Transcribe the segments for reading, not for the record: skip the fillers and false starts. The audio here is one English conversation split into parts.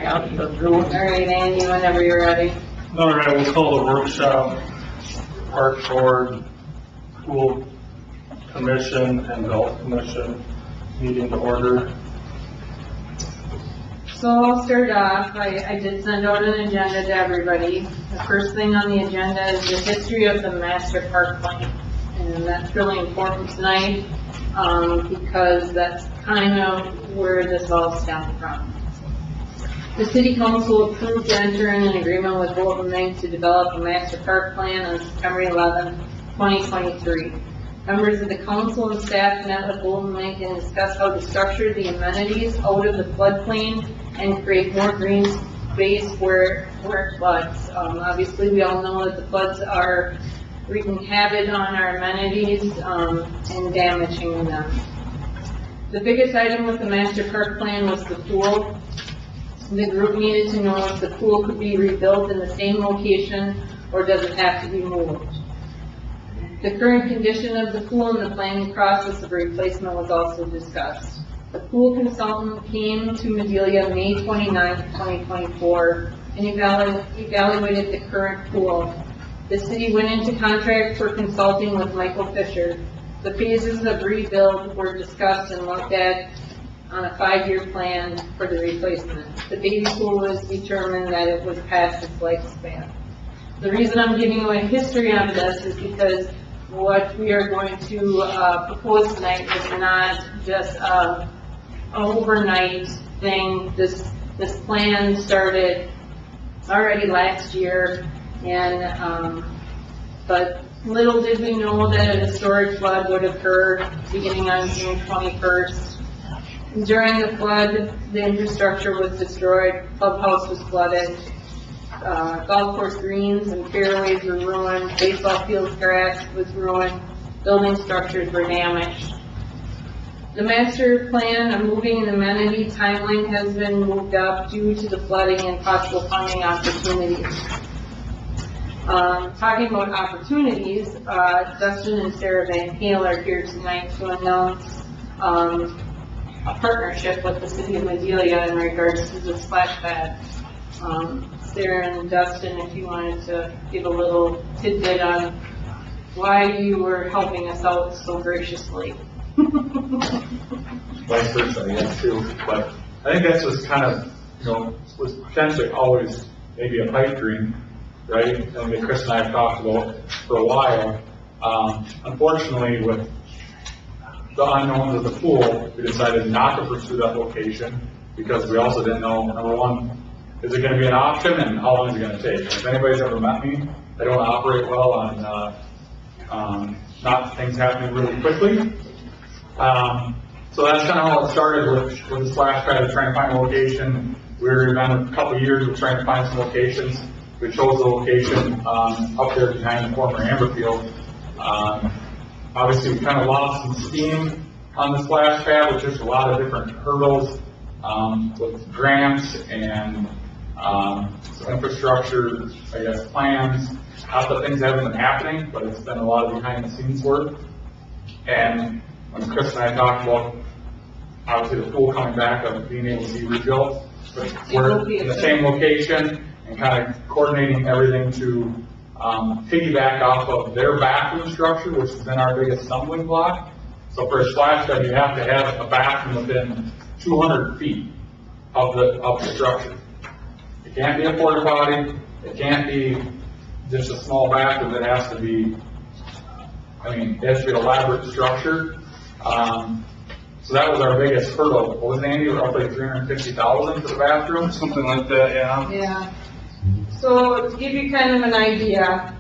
back out to the room. All right, Andy, whenever you're ready. All right, we'll call the workshop, Park Board, Pool Commission, and Golf Commission meeting to order. So I'll start off. I did send out an agenda to everybody. The first thing on the agenda is the history of the master park plan. And that's really important tonight because that's kind of where this all stemmed from. The City Council approved to enter in an agreement with Bolton Mink to develop a master park plan on September 11, 2023. Members of the council and staff met with Bolton Mink and discussed how to structure the amenities out of the floodplain and create more green space where it floods. Obviously, we all know that the floods are wreaking havoc on our amenities and damaging them. The biggest item with the master park plan was the pool. The group needed to know if the pool could be rebuilt in the same location or does it have to be moved. The current condition of the pool and the planning process of replacement was also discussed. The pool consultant came to Madelia May 29, 2024 and evaluated the current pool. The city went into contract for consulting with Michael Fisher. The phases of rebuild were discussed and looked at on a 5-year plan for the replacement. The baby pool was determined that it was past its lifespan. The reason I'm giving you a history on this is because what we are going to propose tonight is not just an overnight thing. This plan started already last year, and but little did we know that a historic flood would occur beginning on June 21st. During the flood, the infrastructure was destroyed, clubhouse was flooded, golf course greens and fairways were ruined, baseball field grass was ruined, building structures were damaged. The master plan of moving an amenity timeline has been moved up due to the flooding and possible funding opportunities. Talking about opportunities, Dustin and Sarah Van Hale are here tonight to announce a partnership with the City of Madelia in regards to the splash pad. Sarah and Dustin, if you wanted to give a little tidbit on why you were helping us out so graciously. Vice versa, yes, too. But I think that's just kind of, was potentially always maybe a pipe dream, right? That Chris and I have talked about for a while. Unfortunately, with the unknowns of the pool, we decided not to pursue that location because we also didn't know, number one, is it going to be an option and how long is it going to take? If anybody's ever met me, I don't operate well on not things happening really quickly. So that's kind of how it started with the splash pad, trying to find a location. We were in a couple of years of trying to find some locations. We chose the location up there behind the former Amber Field. Obviously, we kind of lost some steam on the splash pad, with just a lot of different hurdles with grants and some infrastructure, I guess, plans. Not that things haven't been happening, but it's been a lot of behind-the-scenes work. And when Chris and I talked about, obviously, the pool coming back of being able to be rebuilt, but we're in the same location and kind of coordinating everything to piggyback off of their bathroom structure, which has been our biggest stumbling block. So for a splash pad, you have to have a bathroom within 200 feet of the structure. It can't be a porta potty. It can't be just a small bathroom. It has to be, it has to be an elaborate structure. So that was our biggest hurdle. What was it, Andy? Roughly $350,000 for the bathroom, something like that, yeah. Yeah. So to give you kind of an idea,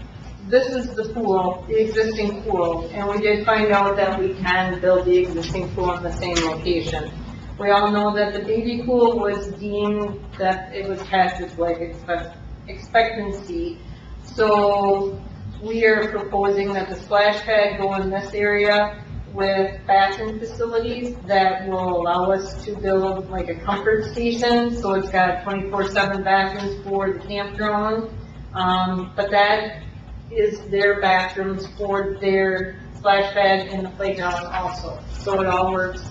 this is the pool, the existing pool, and we did find out that we can build the existing pool in the same location. We all know that the baby pool was deemed that it was past its life expectancy. So we are proposing that the splash pad go in this area with bathroom facilities that will allow us to build like a comfort station. So it's got 24/7 bathrooms for the campground, but that is their bathrooms for their splash pad and the playground also. So it all works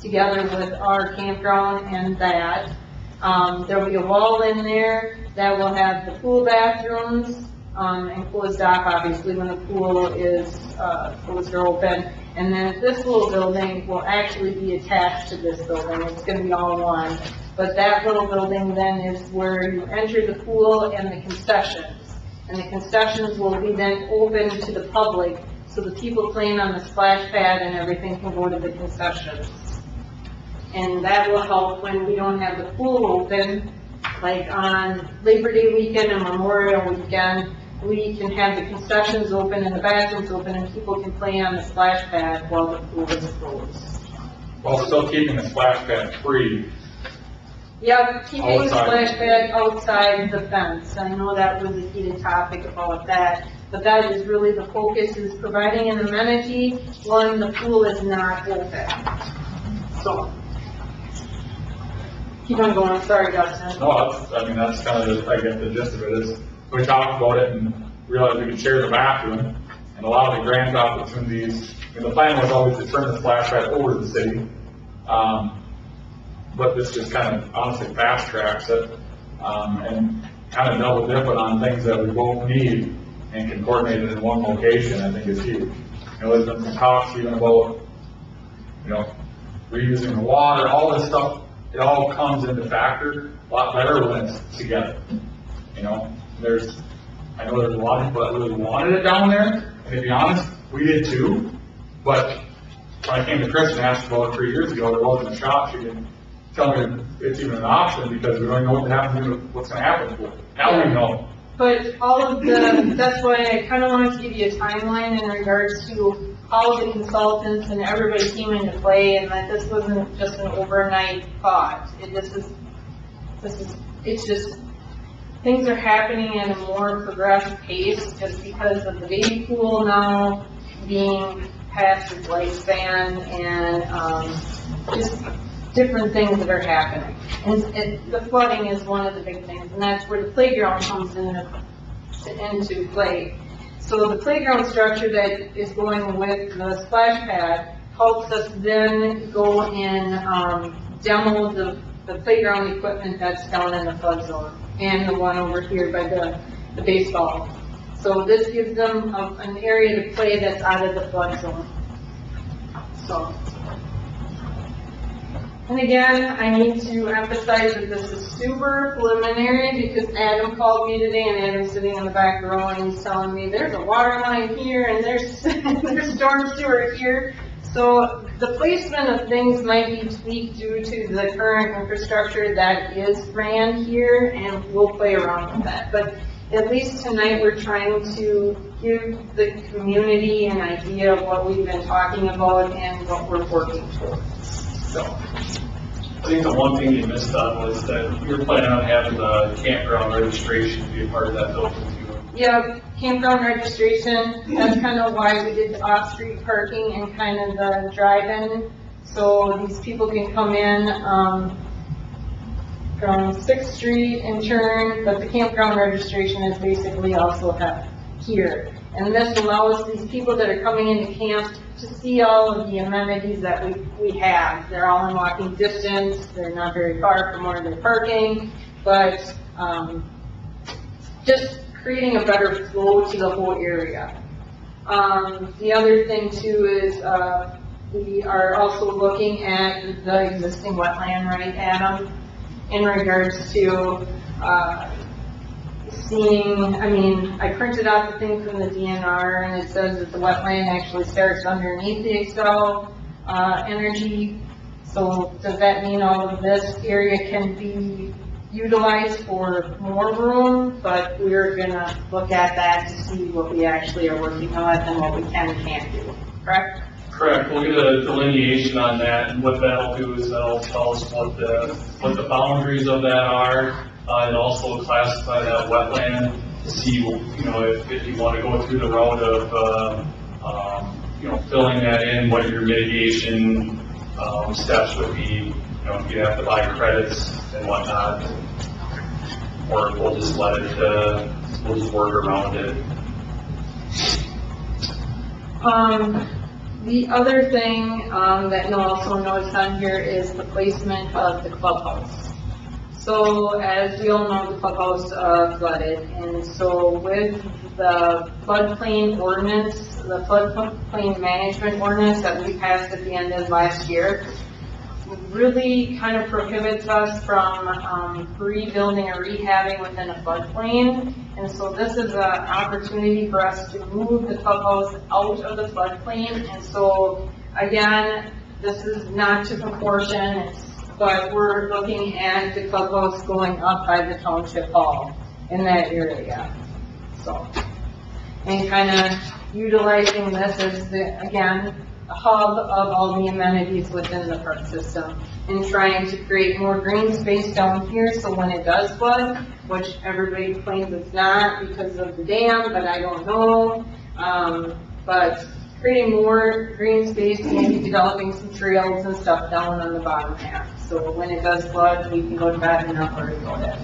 together with our campground and that. There'll be a wall in there that will have the pool bathrooms, and closed off, obviously, when the pool is, closed or open. And then this little building will actually be attached to this building. It's gonna be all one. But that little building then is where you enter the pool and the concessions. And the concessions will be then open to the public, so the people playing on the splash pad and everything can go to the concessions. And that will help when we don't have the pool open, like on Labor Day weekend and Memorial weekend, we can have the concessions open and the bathrooms open and people can play on the splash pad while the pool is closed. While still keeping the splash pad free. Yep, keeping the Outside. splash pad outside the fence. I know that was a heated topic about that, but that is really the focus, is providing an amenity when the pool is not open. So, keep on going, sorry Justin. No, that's kind of, I guess, the gist of it is, we talked about it and realized we could share the bathroom, and a lot of the grant opportunities, and the plan was always to turn the splash pad over to the city. But this just kind of honestly fast tracks it, and kind of double dipping on things that we both need and can coordinate it in one location, I think is huge. You know, there's been some talks even about, reusing the water, all this stuff, it all comes into factor a lot better when it's together. I know there's a lot of people that really wanted it down there, and to be honest, we did too, but when I came to Chris and asked about it 3 years ago, there wasn't a shop, she didn't tell me it's even an option, because we don't know what's gonna happen to it. Now we know. But all of the, that's why I kind of wanted to give you a timeline in regards to all of the consultants and everybody came into play, and that this wasn't just an overnight thought. It's just, things are happening at a more progressive pace just because of the baby pool now being past its lifespan, and just different things that are happening. And the flooding is one of the big things, and that's where the playground comes into play. So the playground structure that is going with the splash pad helps us then go and demo the playground equipment that's down in the flood zone, and the one over here by the baseball. So this gives them an area to play that's out of the flood zone. So. And again, I need to emphasize that this is super preliminary, because Adam called me today, and Adam's sitting in the back row, and he's telling me there's a water line here, and there's storm sewer here. So the placement of things might be tweaked due to the current infrastructure that is ran here, and we'll play around with that. But at least tonight, we're trying to give the community an idea of what we've been talking about and what we're working towards. So, I think the one thing you missed on was that you're planning on having the campground registration be a part of that building too. yeah, campground registration, that's kind of why we did the off-street parking and kind of the drive-in. So these people can come in, from 6th Street and turn, but the campground registration is basically also here. And this allows these people that are coming into camp to see all of the amenities that we have. They're all in walking distance, they're not very far from where they're parking, but just creating a better flow to the whole area. The other thing too is we are also looking at the existing wetland, right, Adam? In regards to seeing, I printed out the thing from the DNR, and it says that the wetland actually starts underneath the Excel energy. So does that mean all of this area can be utilized for more room? But we're gonna look at that to see what we actually are working on and what we can and can't do, correct? Correct. We'll get a delineation on that, and what that'll do is that'll tell us what the boundaries of that are, and also classify that wetland to see, if you want to go through the route of, filling that in, what your mitigation steps would be. If you have to buy credits and whatnot, or we'll just we'll just work around it. The other thing that you'll also notice on here is the placement of the clubhouse. So as we all know, the clubhouse flooded, and so with the floodplain ordinance, the floodplain management ordinance that we passed at the end of last year, really kind of prohibits us from rebuilding or rehabbing within a floodplain. And so this is an opportunity for us to move the clubhouse out of the floodplain. And so again, this is not to proportion, but we're looking at the clubhouse going up by the township hall in that area. So, and kind of utilizing this as again, a hub of all the amenities within the park system, and trying to create more green space down here, so when it does flood, which everybody claims it's not because of the dam, but I don't know, but creating more green space, maybe developing some trails and stuff down on the bottom half, so when it does flood, we can go to bed and not worry about it.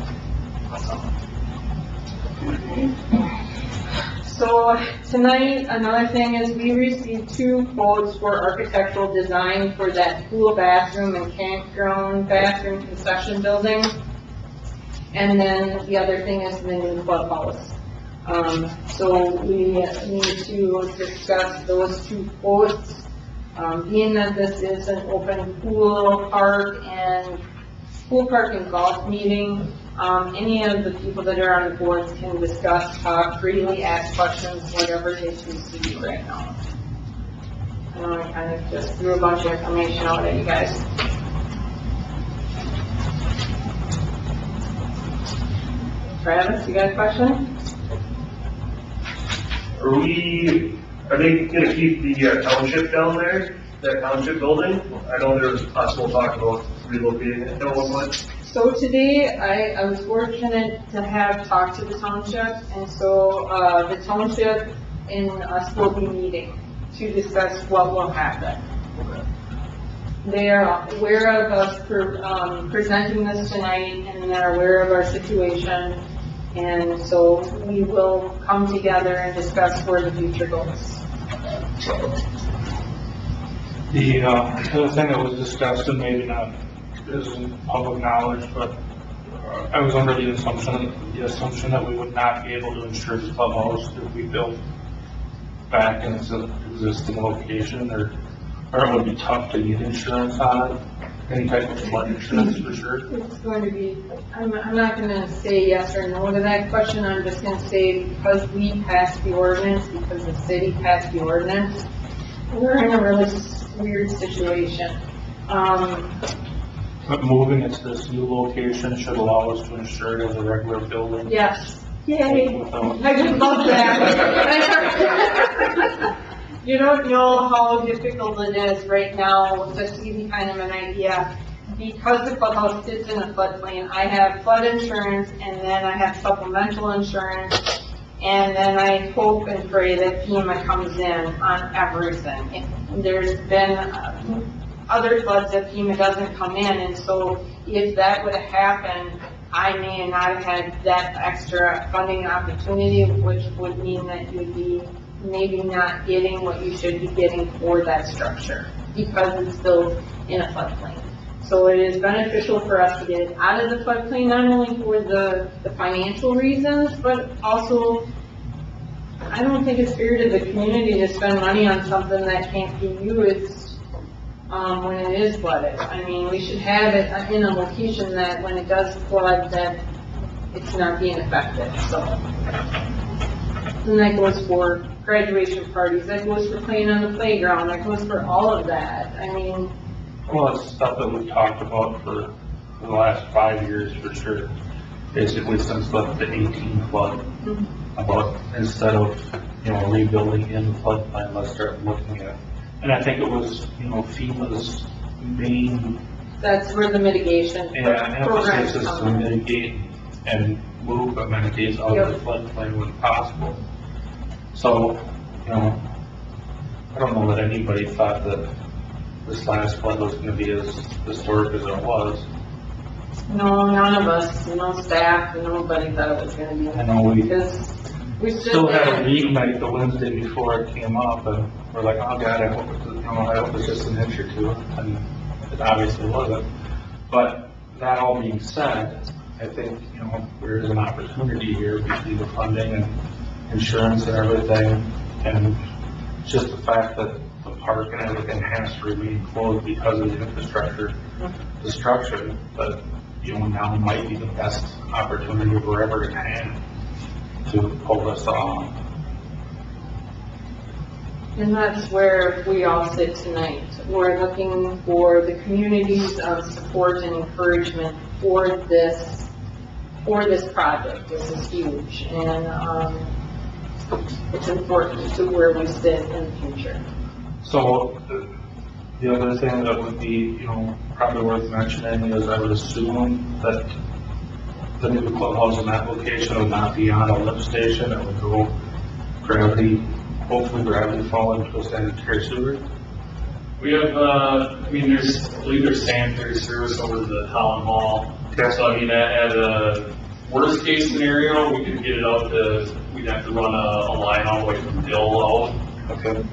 So tonight, another thing is we received 2 quotes for architectural design for that pool bathroom and campground bathroom concession building. And then the other thing is the new clubhouse. So we need to discuss those 2 quotes. Being that this is an open pool park and golf meeting, any of the people that are on the boards can discuss, talk freely, ask questions, whatever they choose to do right now. I know I kind of just threw a bunch of information out at you guys. Travis, you got a question? Are they gonna keep the township down there, that township building? I know there was possible talk about relocating it at one point. So today, I was fortunate to have talked to the township, and so the township and us will be meeting to discuss what will happen. They are aware of us presenting this tonight, and they're aware of our situation, and so we will come together and discuss where the future goes. The other thing that was discussed, and maybe not isn't public knowledge, but I was under the assumption that we would not be able to insure the clubhouse if we built back in its existing location, or it would be tough to get insurance on it, any type of flood insurance for sure. It's going to be, I'm not going to say yes or no to that question. I'm just going to say because we passed the ordinance, because the city passed the ordinance, we're in a really weird situation. But moving it to this new location should allow us to insure it as a regular building. Yes. Yay. Without- I would love that. You don't know how difficult it is right now, just to give you kind of an idea. Because the clubhouse sits in a floodplain, I have flood insurance, and then I have supplemental insurance, and then I hope and pray that FEMA comes in on everything. There's been other floods that FEMA doesn't come in, and so if that would have happened, I may not have had that extra funding opportunity, which would mean that you'd be maybe not getting what you should be getting for that structure, because it's built in a floodplain. So it is beneficial for us to get it out of the floodplain, not only for the financial reasons, but also, I don't think it's fair to the community to spend money on something that can't be used when it is flooded. I mean, we should have it in a location that when it does flood, that it's not being affected, so. And that goes for graduation parties, that goes for playing on the playground, that goes for all of that. I mean, Well, it's stuff that we've talked about for the last 5 years for sure, basically since the 18 flood. About instead of, rebuilding in the floodplain, let's start looking at, and I think it was, FEMA's main that's where the mitigation programs emphasis is to come in. mitigate and move amenities out of the floodplain when possible. So, I don't know that anybody thought that this last flood was going to be as historic as it was. No, none of us, no staff, nobody thought it was gonna be. I know we Because we still had a meeting night the Wednesday before it came up, and we're like, oh God, I hope it's just an inch or two, and it obviously wasn't. But that all being said, I think, there is an opportunity here between the funding and insurance and everything, and just the fact that the park and everything has to remain closed because of the infrastructure destruction, but, now might be the best opportunity we're ever gonna have to pull this off. And that's where we all sit tonight. We're looking for the community's support and encouragement for this project. This is huge, and it's important to where we sit in the future. So, the other thing that would be, probably worth mentioning is I would assume that the new clubhouse in that location would not be on a lift station. It would go hopefully gravity fall into a sanitary sewer. We have, I believe there's sanitary service over the town hall. Okay. So at a worst case scenario, we could get it out we'd have to run a line all the way from Dill out. Okay.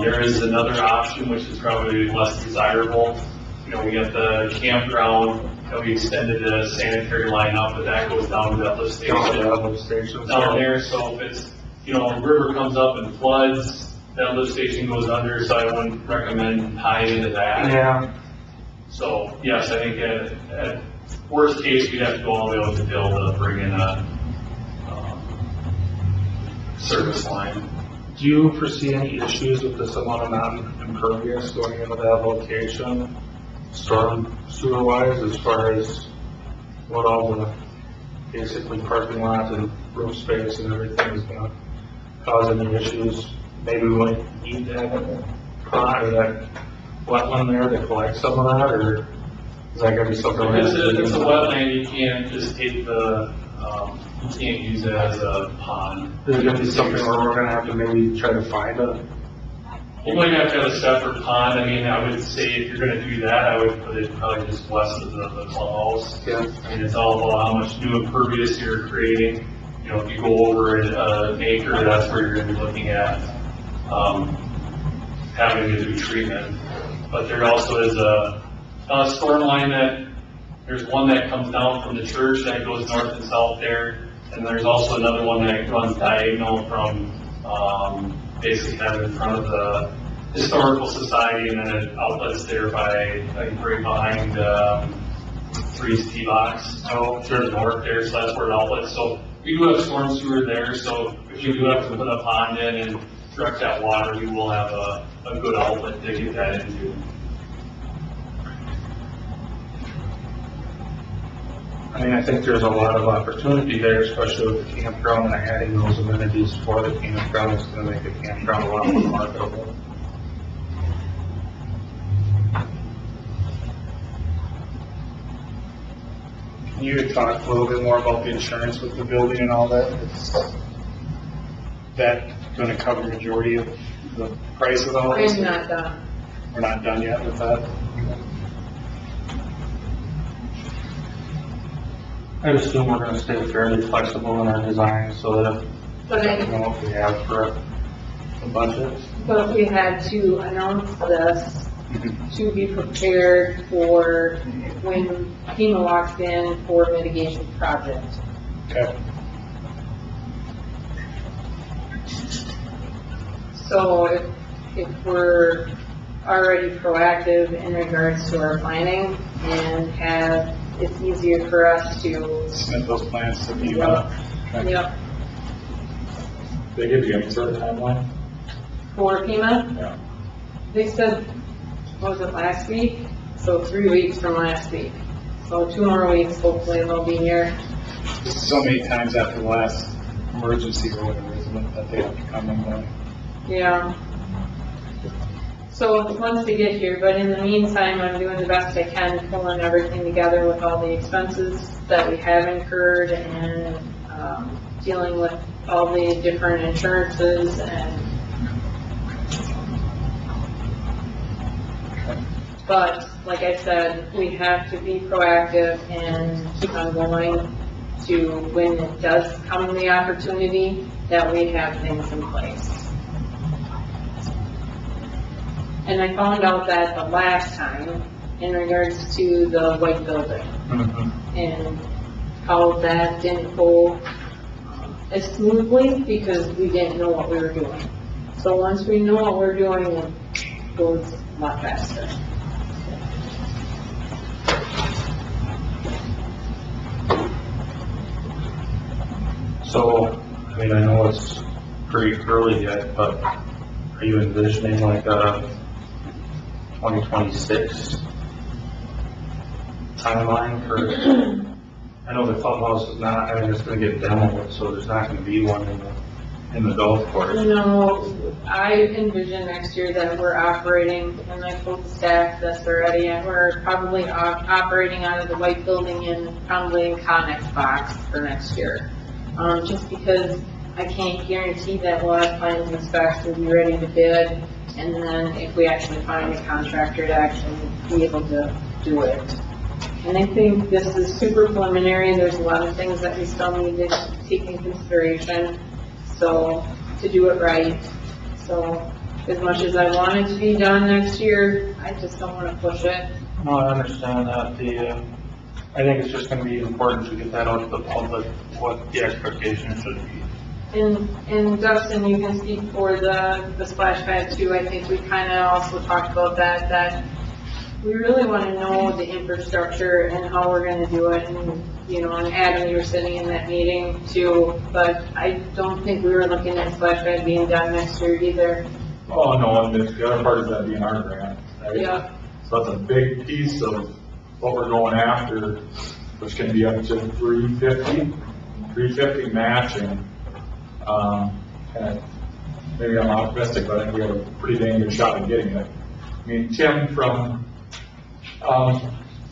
There is another option, which is probably less desirable. We got the campground, we extended the sanitary line up, but that goes down to that lift station. Down there, so if it's, a river comes up and floods, that lift station goes under, so I wouldn't recommend tying into that. Yeah. So, yes, I think at worst case, we'd have to go all the way out to Dill to bring in a service line. Do you foresee any issues with this amount of non-impervious going into that location, storm sewer wise, as far as what all the basically parking lot and roof space and everything is going to cause any issues? Maybe we might need to have a pond or that wetland there to collect some of that, or is that going to be something? If it's a wetland, you can't just take you can't use it as a pond. Is it going to be something where we're going to have to maybe try to find a? You might have to have a separate pond. I would say if you're going to do that, I would put it probably just west of the clubhouse. Yeah. It's all about how much new impervious you're creating. If you go over an acre, that's where you're going to be looking at having to do treatment. But there also is a storm line there's one that comes down from the church that goes north and south there. And there's also another one that runs diagonal from basically kind of in front of the Historical Society, and then it outlets there by, right behind Three's Tea Box. So there's north there, so that's where it outlets. So we do have storm sewer there, so if you do have to put a pond in and direct that water, we will have a good outlet to get that into. I think there's a lot of opportunity there, especially with the campground, and adding those amenities for the campground is going to make the campground a lot more marketable. Can you talk a little bit more about the insurance with the building and all that? Is that going to cover the majority of the price of all this? I'm not done. We're not done yet with that? I'd assume we're going to stay fairly flexible in our design so that if we have for a budget. But we had to announce this to be prepared for when FEMA walks in for mitigation project. Okay. So if we're already proactive in regards to our planning and it's easier for us to. Submit those plans to FEMA. Okay. Yep. They give you any sort of timeline? For FEMA? Yeah. They said, what was it, last week? So 3 weeks from last week. So 2 more weeks, hopefully they'll be here. So many times after the last emergency or whatever, isn't it, that they have to come and Yeah. So once they get here, but in the meantime, I'm doing the best I can, pulling everything together with all the expenses that we have incurred and dealing with all the different insurances but like I said, we have to be proactive and keep on going to when it does come the opportunity that we have things in place. And I found out that the last time, in regards to the white building, And how that didn't go as smoothly because we didn't know what we were doing. So once we know what we're doing, it goes a lot faster. So, I mean, I know it's pretty early yet, but are you envisioning like a 2026 timeline for, I know the clubhouse is not, I mean, it's gonna get demoed, so there's not gonna be one in the golf course. You know, I envision next year that we're operating, and I told the staff this already, and we're probably operating out of the white building in probably in Connex box for next year. Just because I can't guarantee that we'll have plans and specs will be ready to bid, and then if we actually find a contractor to actually be able to do it. And I think this is super preliminary, there's a lot of things that we still need to take in consideration, so, to do it right. So, as much as I want it to be done next year, I just don't want to push it. No, I understand that. I think it's just gonna be important to get that out to the public, what the expectation should be. And Dustin, you can speak for the splash pad too. I think we kind of also talked about that we really want to know the infrastructure and how we're going to do it. And, you know, and Adam, you were sitting in that meeting too, but I don't think we were looking at splash pad being done next year either. Oh, no, and the other part is that DNR grant, right? Yeah. So that's a big piece of what we're going after, which can be up to 350 matching. And maybe I'm optimistic, but I think we have a pretty dang good shot at getting it. I mean, Tim from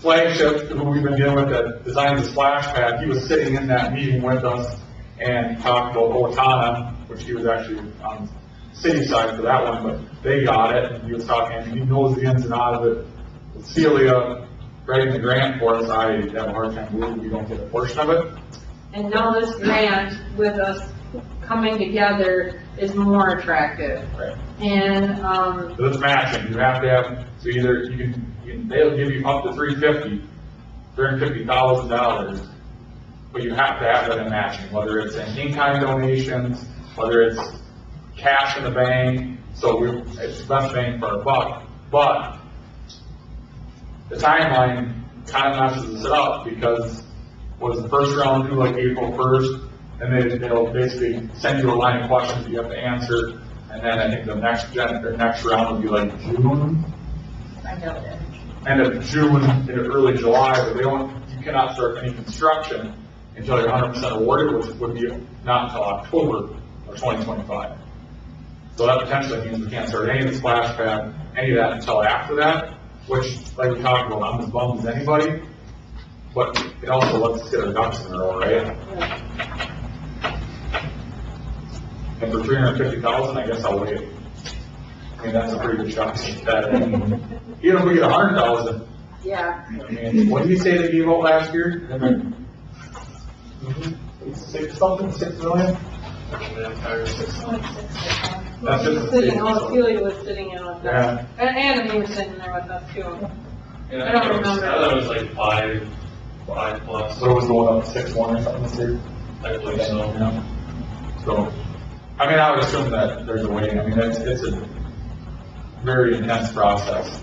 Flagship, who we've been dealing with that designed the splash pad, he was sitting in that meeting with us and talked about Otana, which he was actually on the city side for that one, but they got it, and he was talking, and he knows the ins and outs of it. With Celia writing the grant for us, I have a hard time believing we don't get a portion of it. And now this grant with us coming together is more attractive. Right. And, So it's matching, you have to have, so either you can, they'll give you up to $350,000, but you have to have that in matching, whether it's in-kind donations, whether it's cash in the bank, so it's the best bang for our buck, but the timeline kind of messes it up, because was the first round due like April 1st, and they'll basically send you a line of questions that you have to answer, and then I think the next round will be like June, I know that. end of June into early July, but you cannot start any construction until you're 100% awarded, which would be not until October of 2025. So that potentially means we can't start any of the splash pad, any of that until after that, which, like we talked about, I'm as bummed as anybody, but it also lets us get our ducks in a row, right? And for 350,000, I guess I'll wait. I mean, that's a pretty good shot to get that. Even if we get 100,000, Yeah. I mean, what did you say they gave out last year? $6 million? That's just the state. Celia was sitting in with Yeah. us. And Adam, you were sitting there with us too. And I don't remember. I thought it was like five plus, So it was going up 6-1 or something this year? I believe so. Yeah. So, I mean, I would assume that there's a way, I mean, it's a very intense process.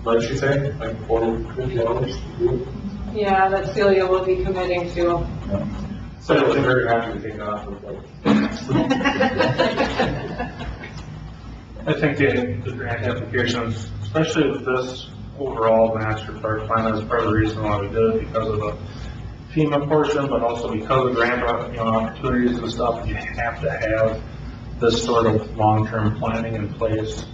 What did she say, like 40, 50 hours to do? Yeah, that Celia will be committing to. Yeah. So I was very happy to take that off of like. I think the grant applications, especially with this overall master park plan, is part of the reason why we did it, because of the FEMA portion, but also because of grant, opportunities and stuff. You have to have this sort of long-term planning in place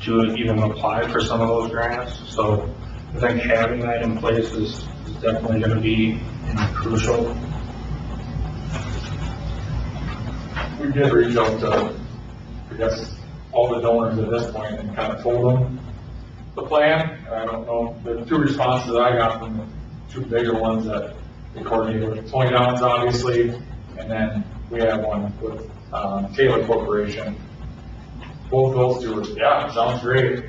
to even apply for some of those grants. So I think having that in place is definitely going to be crucial. We did reach out to, I guess, all the donors at this point and kind of told them the plan. And I don't know, the two responses that I got from the two bigger ones that we coordinated with Tony Downs, obviously, and then we have one with Taylor Corporation. Both those two were, yeah, sounds great.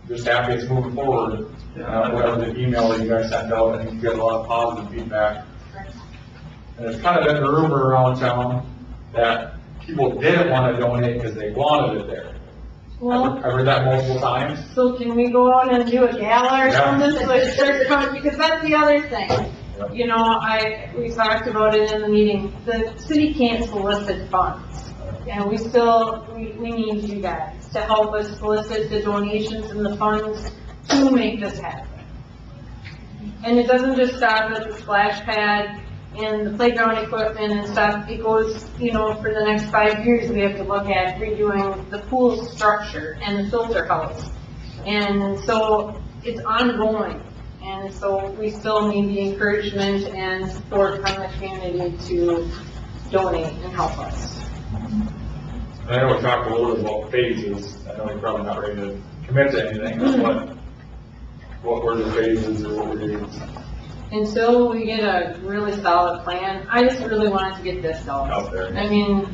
just happy it's moving forward. Whatever the email that you guys sent out, I think you got a lot of positive feedback. And there's kind of been a rumor around town that people didn't want to donate because they wanted it there. Well, I've heard that multiple times. so can we go out and do a gala or Yeah. something, so it starts coming, because that's the other thing. You know, we talked about it in the meeting, the city can't solicit funds. And we need you guys to help us solicit the donations and the funds to make this happen. And it doesn't just stop at the splash pad and the playground equipment and stuff, it goes, you know, for the next 5 years, we have to look at redoing the pool structure and the filter house. And so it's ongoing, and so we still need the encouragement and support from the community to donate and help us. I know we talked a little bit about phases. I know you're probably not ready to commit to anything, but what were the phases or what were the? Until we get a really solid plan, I just really wanted to get this Out there. I mean,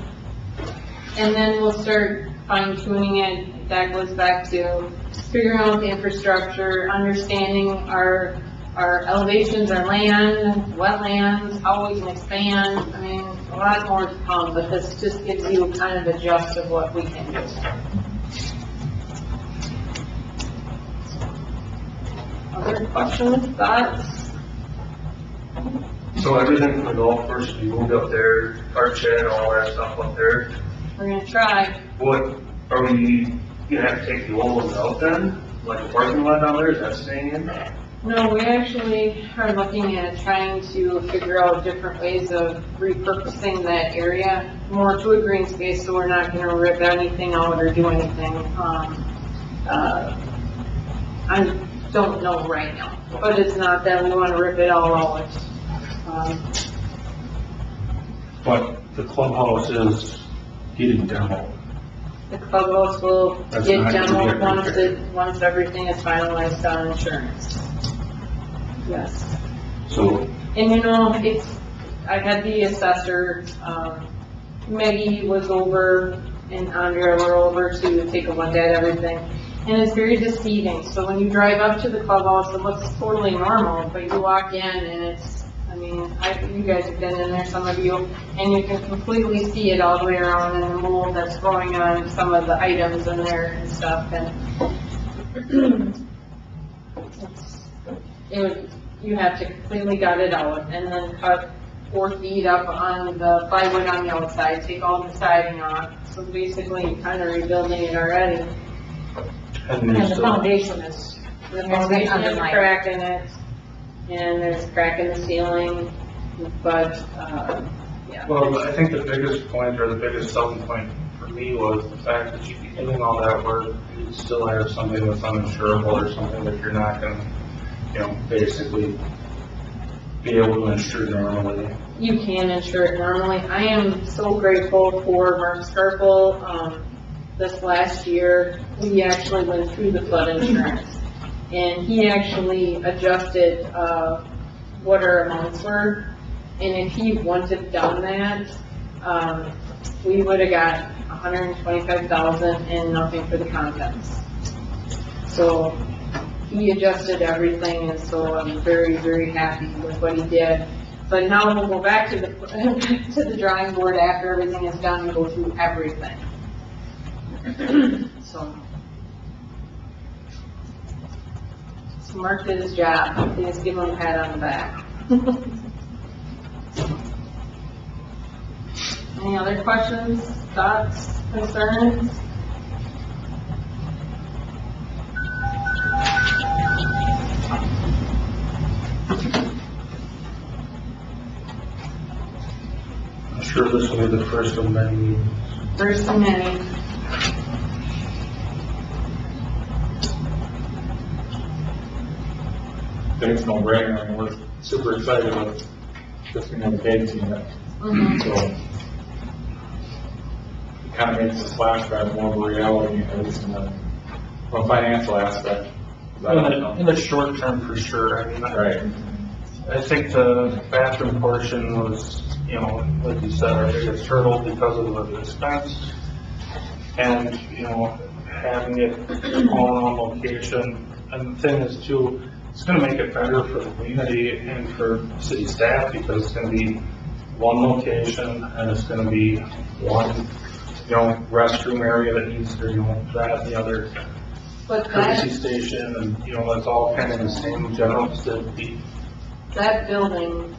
and then we'll start fine tuning it. That goes back to figuring out the infrastructure, understanding our elevations, our land, wetlands, how we can expand. I mean, a lot more to come, but this just gives you kind of a gist of what we can do. Other questions, thoughts? So everything from the golf course, you moved up there, art shed, all that stuff up there. We're gonna try. What, are we gonna have to take the old ones out then? Like the parking lot down there, is that staying in? No, we actually are looking at trying to figure out different ways of repurposing that area more to a green space, so we're not gonna rip anything out or do anything. I don't know right now, but it's not that we wanna rip it all out. But the clubhouse is getting demoed. The clubhouse will That's get not gonna be demoed once everything is finalized on insurance. Yes. So, And you know, I had the assessor, Maggie was over and Andrea were over to take a look at everything. And it's very deceiving. So when you drive up to the clubhouse, it looks totally normal, but you walk in and it's, I mean, you guys have been in there, some of you, and you can completely see it all the way around and the mold that's growing on some of the items in there and stuff. And you have to completely gut it out and then cut 4 feet up on the plywood on the outside, take all the siding off. So basically, you're kind of rebuilding it already. and And there's the still, foundation is a crack in it, and there's a crack in the ceiling, but, yeah. well, I think the biggest point or the biggest selling point for me was the fact that you be doing all that work, you still have something that's uninsurable or something that you're not gonna, you know, basically be able to insure normally. You can insure it normally. I am so grateful for Mark Scarpel. This last year, we actually went through the flood insurance. And he actually adjusted, what our amounts were. And if he wouldn't have done that, we would have got $125,000 and nothing for the contents. So he adjusted everything, and so I'm very, very happy with what he did. But now we'll go back to the drawing board after everything is done and go through everything. So Mark did his job. Let's give him a pat on the back. Any other questions, thoughts, concerns? I'm sure this will be the first of many meetings. First of many. I think it's no brainer. I mean, we're super excited about just being able to pay the unit. Mhm. So it kind of makes the splash pad more of a reality, at least from a financial aspect. 'Cause I don't know. In the short term, for sure. I mean, Right. I think the bathroom portion was, you know, like you said, our biggest hurdle because of the expense. And, you know, having it all in one location. And the thing is too, it's gonna make it better for the community and for city staff because it's gonna be one location and it's gonna be one, restroom area that needs to, that, the other But courtesy that, station and, it's all kind of the same general vicinity. that building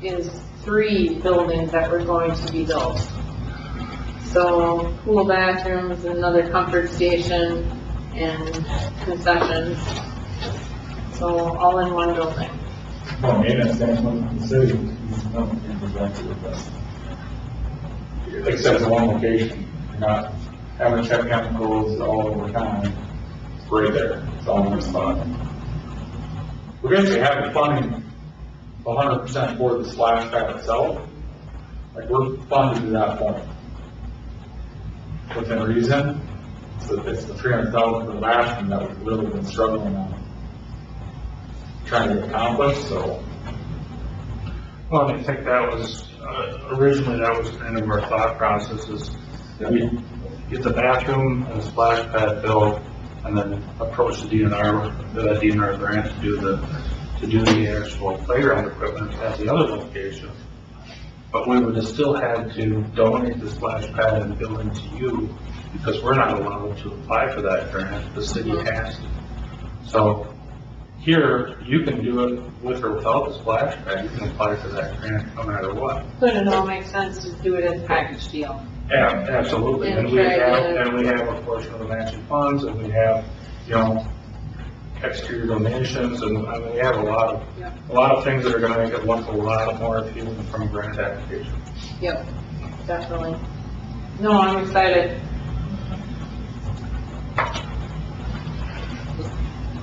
is 3 buildings that were going to be built. So pool bathrooms, another comfort station, and concessions. So all in one building. Well, maintenance standpoint from the city, no, can't go back to the best. Except for one location, you're not having to check chemicals all over town, it's right there, it's all in one spot. We're basically having funding 100% for the splash pad itself, like we're funded to that point. Within reason, so it's the 300,000 for the bathroom that we've really been struggling on trying to accomplish, so. Well, I think that was, originally that was kind of our thought process is we get the bathroom and the splash pad built and then approach the DNR grant to do the actual playground equipment at the other location. But we would have still had to donate the splash pad and building to you because we're not allowed to apply for that grant, the city has to. So here, you can do it with or without the splash pad, you can apply for that grant no matter what. But it all makes sense to do it as a package deal. Yeah, absolutely, and we have a portion of the matching funds, and we have, exterior donations, and I mean, we have a lot of things that are gonna make it look a lot more appealing from a grant application. Yep, definitely. No, I'm excited.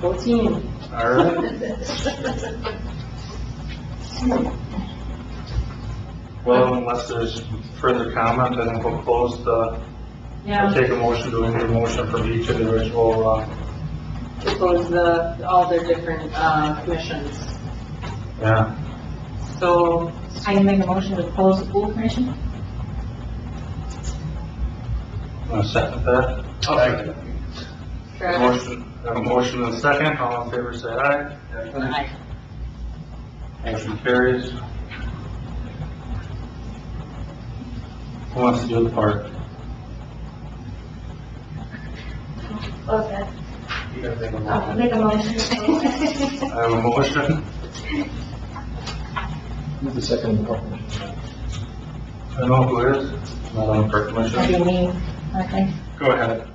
14. All right. Well, unless there's further comment, I think we'll close the, Yeah, take a motion, do a new motion from each individual, to close all their different, commissions. yeah. So, I can make a motion to close the pool commission? Want to second that? Okay. Travis? Have a motion and a second, all in favor say aye. Aye. Motion carries. Who wants to do the part? Okay. You gotta make a I'll motion. make a motion. I have a motion. Who's the second one? I don't know who it is. Not on the park What do commission. you mean? Okay. Go ahead.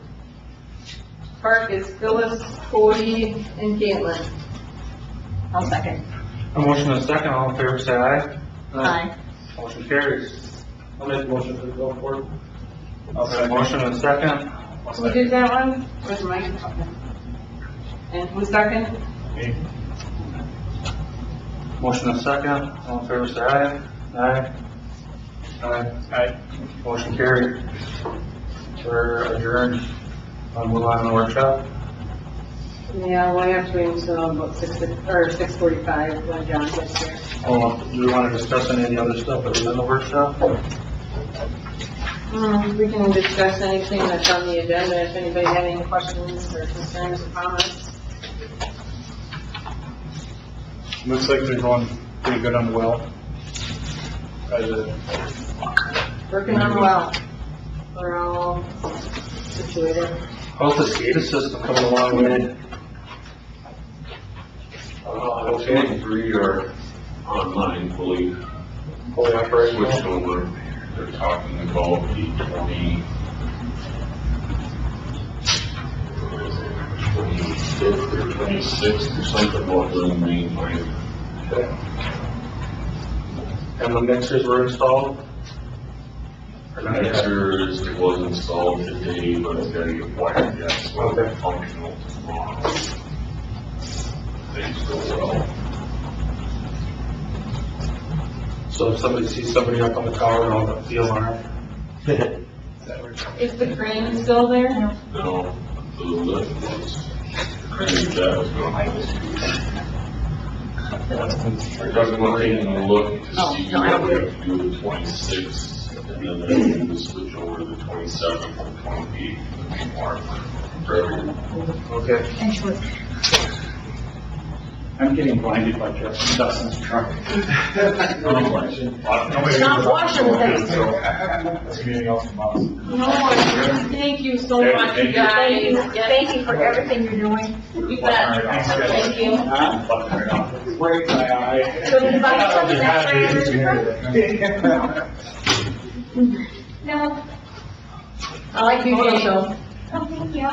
Park is Phyllis, Cody, and Caitlin. I'll second. A motion and a second, all in favor say aye. Aye. Motion carries. I'll make the motion to go forward. I'll have a motion and a second. Who did that one? Where's Mike? Okay. And who's second? Me. Motion and a second, all in favor say aye. Aye. Aye. Aye. Motion carried. We're adjourned. I'll move on to the workshop. Yeah, we'll have to wait until about 6:45 when John gets here. Oh, do you want to discuss any of the other stuff that was in the workshop? We can discuss anything that's on the agenda, if anybody had any questions or concerns or comments. Looks like they're going pretty good on the well. Working on well. We're all situated. How's the SCADA system coming along with? Two and three are online, fully Fully operational? switched over. They're talking about the 25th or 26th or something about the main line. And the mixers were installed? Or The not yet? mixer was installed today, but it's gotta get wired yet, so it'll be functional tomorrow. Things go well. So if somebody sees somebody up on the tower, they'll have the alarm? Is the crane still there? No, the lift was, the crane jack was going on this week. I was looking and look to see what we have to do the 26th, and then I need to switch over to the 27th and 28th, the main part. for everything. Okay. And she was, I'm getting blinded by Dustin's truck. No question. not washing things. Anything else from us? No, thank you so much, you guys. Thank you for everything you're doing. You bet. Thank you. Break my eye. So did you buy something extra? No. I like you, so. Oh, thank you.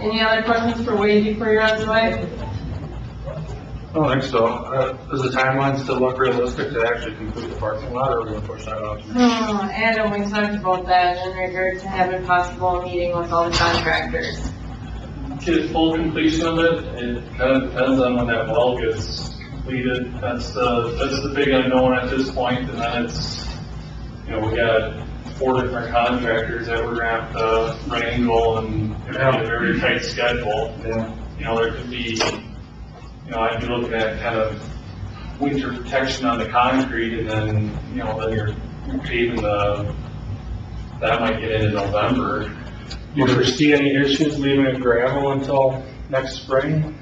Any other questions for Wade before you're on the way? I don't think so. Does the timeline still look realistic to actually complete the parking lot, or are we gonna push that out? Adam, we talked about that in regard to having possible meeting with all the contractors. Get full completion of it, it kind of depends on when that well gets completed. That's the big unknown at this point, and then it's, you know, we got 4 different contractors that we're gonna have to wrangle, and it's gonna be a very tight schedule. Yeah. You know, there could be, you know, I'd be looking at kind of winter protection on the concrete, and then, you know, then you're paving that might get into November. Do you foresee any issues leaving it gravel until next spring,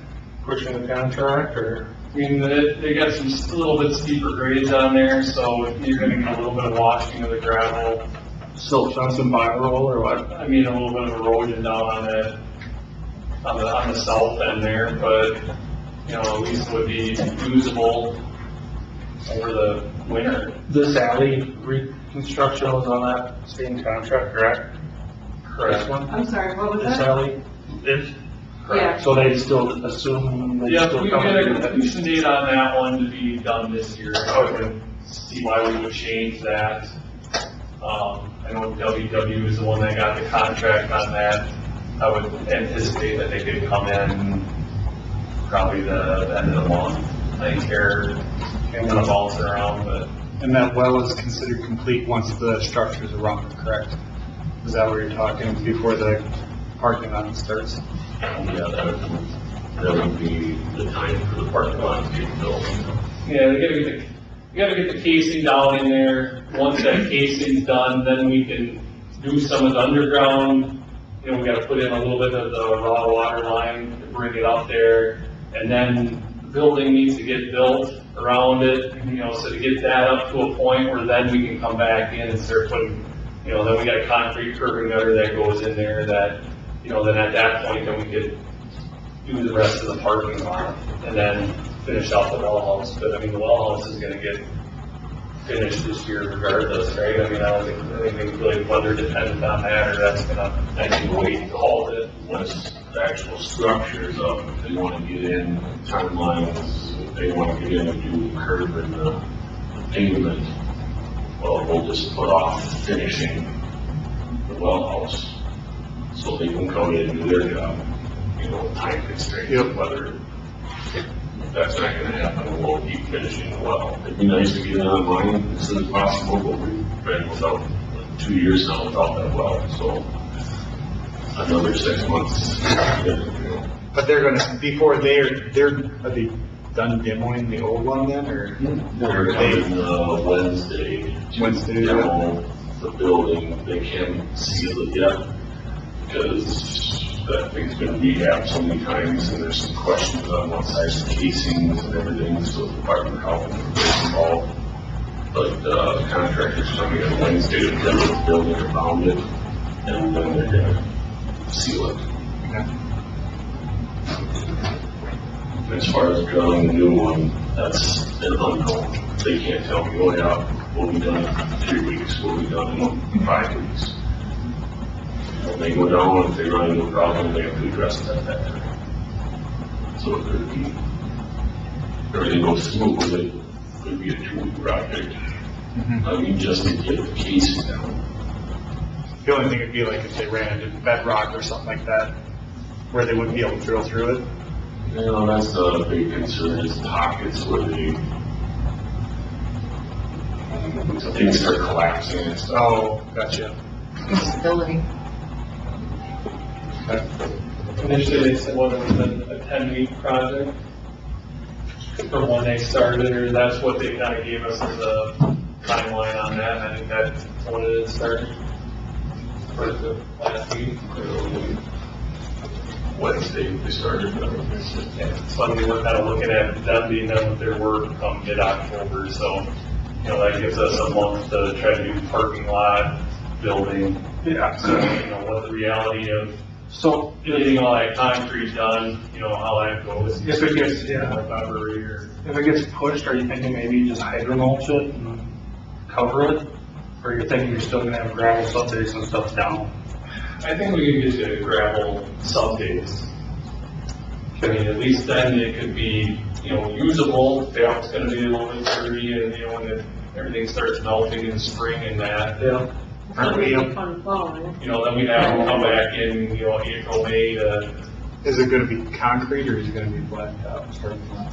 pushing the contract, or? I mean, they got some a little bit steeper grades on there, so you're gonna get a little bit of washing of the gravel. Silt fence and bi-roll, or what? I mean, a little bit of erosion down on the south end there, but, you know, at least it would be usable over the winter. This alley reconstruction was on that same contract, correct? This one? I'm sorry, what was This that? alley? This? Yeah. So they still assume they Yeah, still we come got a in? completion date on that one to be done this year. Okay. See why we would change that. I know WW is the one that got the contract on that. I would anticipate that they could come in probably the end of the month. I think they're gonna bounce around, but And that well is considered complete once the structures are up, correct? Is that what you're talking, before the parking lot starts? Yeah, that would be the time for the parking lot to get built. yeah, we gotta get the casing down in there. Once that casing's done, then we can do some of the underground. You know, we gotta put in a little bit of the raw water line to bring it up there. And then the building needs to get built around it, you know, so to get that up to a point where then we can come back in and start putting, you know, then we got a concrete curb and gutter that goes in there that, you know, then at that point, then we could do the rest of the parking lot and then finish out the well house. But I mean, the well house is gonna get finished this year regardless, right? I mean, I don't think anything's really weather dependent on that, or that's gonna, I think, wait to halt it. Once the actual structures up, if they want to get in, timelines, if they want to get in and do the curb and the pavement, well, we'll just put off finishing the well house, so they can come in and do their job, you know, time constraints, whether if that's not gonna happen, we'll keep finishing the well. It'd be nice to get it online as soon as possible, but we've been without, 2 years now without that well, so another 6 months. You know. But they're gonna, before are they done demoing the old one then, or? They're coming, Wednesday. Yeah. Demo the building, they can't seal it yet, because that thing's been rehabbed so many times, and there's some questions on what size of casings and everything, so the Department of Health is involved. But, the contractor's coming on Wednesday to demo the building around it, and then they're gonna seal it. As far as drilling the new one, that's an unknown. They can't tell me, oh yeah, we'll be done in 3 weeks, we'll be done in 5 weeks. When they go down, if they run into a problem, they have to address it at that time. So it could be, everything goes smoothly, it could be a 2-week project. I mean, just to get the casing down. The only thing would be like if they ran into bedrock or something like that, where they wouldn't be able to drill through it. You know, that's the big concern, is pockets where things start collapsing and stuff. Oh, gotcha. Stability. Initially, they said, what, it was a 10-week project from when they started, or that's what they kind of gave us as a timeline on that. I think that's when it started. for the last week. Wednesday, they started. It's funny, we're kind of looking at them being done with their work come mid-October, so, you know, that gives us a month to try to do parking lot, building. Yeah. So, you know, what the reality of So, getting all that concrete done, you know, how that goes. if it gets, yeah, February or, if it gets pushed, are you thinking maybe just hydro mulch it and cover it? Or you're thinking you're still gonna have gravel subdays and stuff down? I think we could get to gravel some days. I mean, at least then it could be, you know, usable, if it's gonna be a little bit dirty and, you know, when everything starts melting in spring and that. Yeah. Aren't we? Fun flowing. You know, then we'd have to come back in, you know, April, May to, Is it gonna be concrete or is it gonna be blacktop?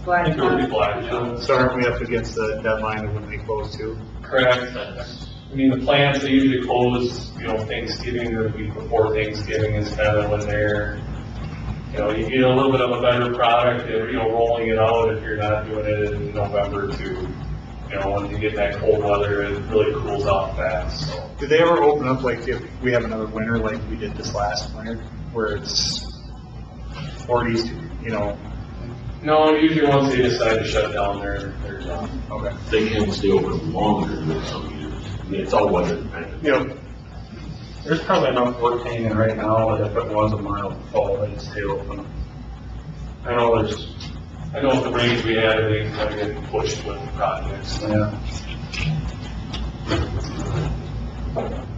I think it would be black, yeah. So aren't we up against the deadline of when they close too? Correct. I mean, the plants, they usually close, you know, Thanksgiving or the week before Thanksgiving is kind of when they're, you know, you get a little bit of a better product, you know, rolling it out if you're not doing it in November too. You know, when you get that cold weather, it really cools off fast, so. Do they ever open up, like, if we have another winter like we did this last winter, where it's 40s, you know? No, usually once they decide to shut down, they're done. Okay. They can stay open longer than some years. I mean, it's all weather dependent. You know, There's probably enough work hanging right now that if it was a mild fall, it'd stay open. I know with the rains we had, everything's kind of getting pushed with projects. yeah.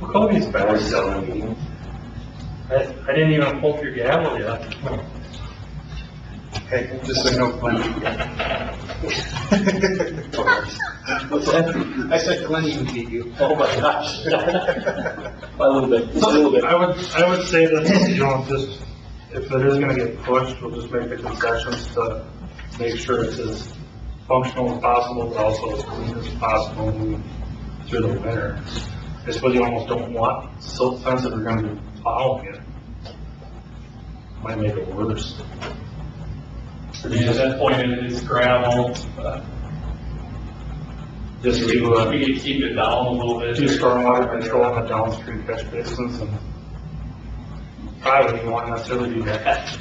Look all these bags selling. I didn't even pull your gavel yet. hey, just so you know, Glenn. What's that? I said Glenn even beat you. Oh my gosh. A little bit, just a little bit. I would say that, you know, just, if it is gonna get pushed, we'll just make the concessions to make sure it's as functional as possible, but also as clean as possible moving through the winter. I suppose you almost don't want silt fence if you're gonna be plowing it. Might make it worse. I mean, at that point, it's gravel, Just we leave could keep it down a little bit. do stormwater control on the downstream catch basins and probably wouldn't want to necessarily do that.